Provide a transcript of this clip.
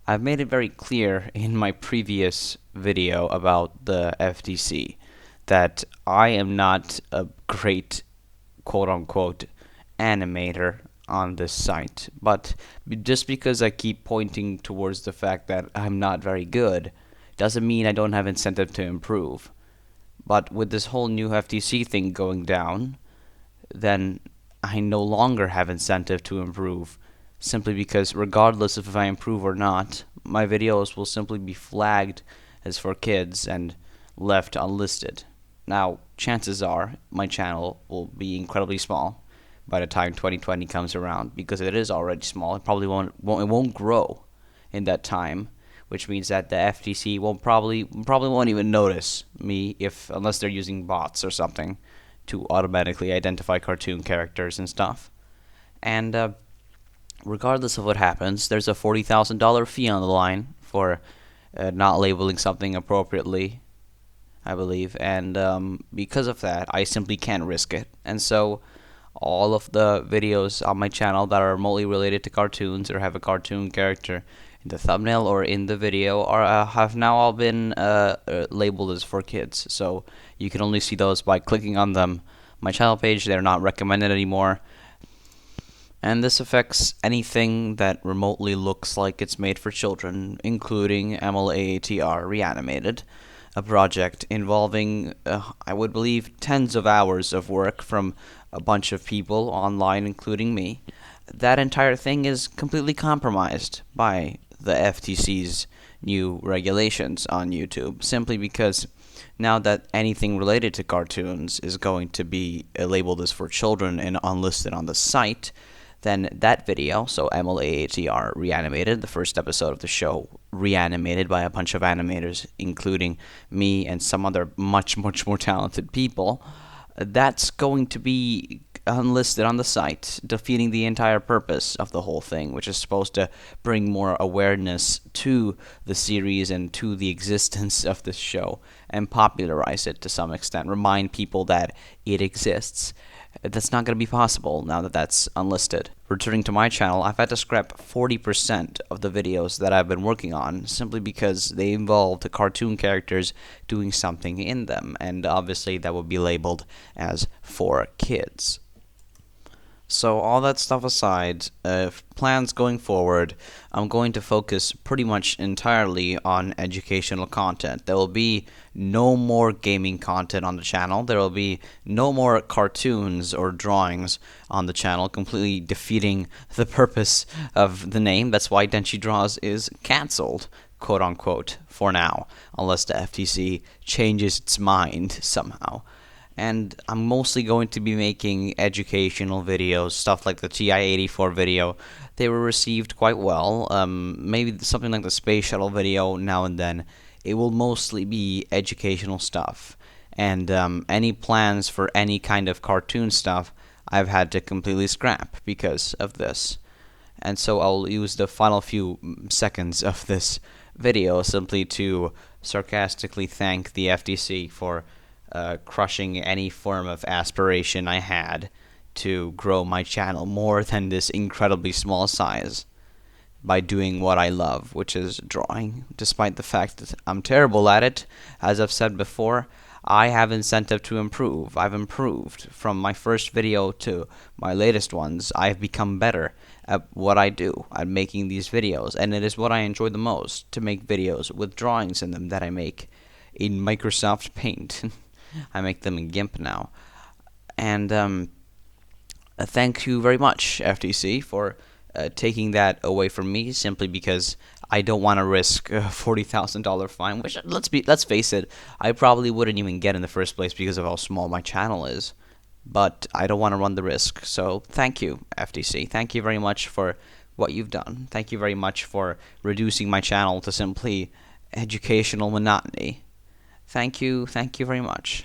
I've made it very clear in my previous video about the FTC that I am not a great quote unquote animator on this site. But just because I keep pointing towards the fact that I'm not very good doesn't mean I don't have incentive to improve. But with this whole new FTC thing going down, then I no longer have incentive to improve, simply because regardless of if I improve or not, my videos will simply be flagged as for kids and left unlisted. Now, chances are my channel will be incredibly small by the time 2020 comes around, because it is already small. It probably won't grow in that time, which means that the FTC will probably won't even notice me if unless they're using bots or something to automatically identify cartoon characters and stuff. And regardless of what happens, there's a $40,000 fee on the line for not labeling something appropriately, I believe. And because of that, I simply can't risk it. And so all of the videos on my channel that are remotely related to cartoons or have a cartoon character in the thumbnail or in the video are have now all been labeled as for kids. So you can only see those by clicking on them. My channel page, they're not recommended anymore. And this affects anything that remotely looks like it's made for children, including MLAATR Reanimated, a project involving, I would believe, tens of hours of work from a bunch of people online, including me. That entire thing is completely compromised by the FTC's new regulations on YouTube, simply because now that anything related to cartoons is going to be labeled as for children and unlisted on the site, then that video, so MLAATR Reanimated, the first episode of the show, reanimated by a bunch of animators, including me and some other much more talented people, that's going to be unlisted on the site, defeating the entire purpose of the whole thing, which is supposed to bring more awareness to the series and to the existence of this show and popularize it to some extent, remind people that it exists. That's not going to be possible now that that's unlisted. Returning to my channel, I've had to scrap 40% of the videos that I've been working on simply because they involve the cartoon characters doing something in them, and obviously that would be labeled as for kids. So all that stuff aside, plans going forward, I'm going to focus pretty much entirely on educational content. There will be no more gaming content on the channel. There will be no more cartoons or drawings on the channel, completely defeating the purpose of the name. That's why DenshiDraws is cancelled, quote unquote, for now, unless the FTC changes its mind somehow. And I'm mostly going to be making educational videos, stuff like the TI-84 video. They were received quite well. Maybe something like the space shuttle video now and then. It will mostly be educational stuff. And any plans for any kind of cartoon stuff, I've had to completely scrap because of this. And so I'll use the final few seconds of this video simply to sarcastically thank the FTC for crushing any form of aspiration I had to grow my channel more than this incredibly small size by doing what I love, which is drawing. Despite the fact that I'm terrible at it, as I've said before, I have incentive to improve. I've improved from my first video to my latest ones. I've become better at what I do, at making these videos, and it is what I enjoy the most, to make videos with drawings in them that I make in Microsoft Paint. I make them in GIMP now. And thank you very much, FTC, for taking that away from me, simply because I don't want to risk a $40,000 fine, which, let's face it, I probably wouldn't even get in the first place because of how small my channel is. But I don't want to run the risk, so thank you, FTC. Thank you very much for what you've done. Thank you very much for reducing my channel to simply educational monotony. Thank you very much.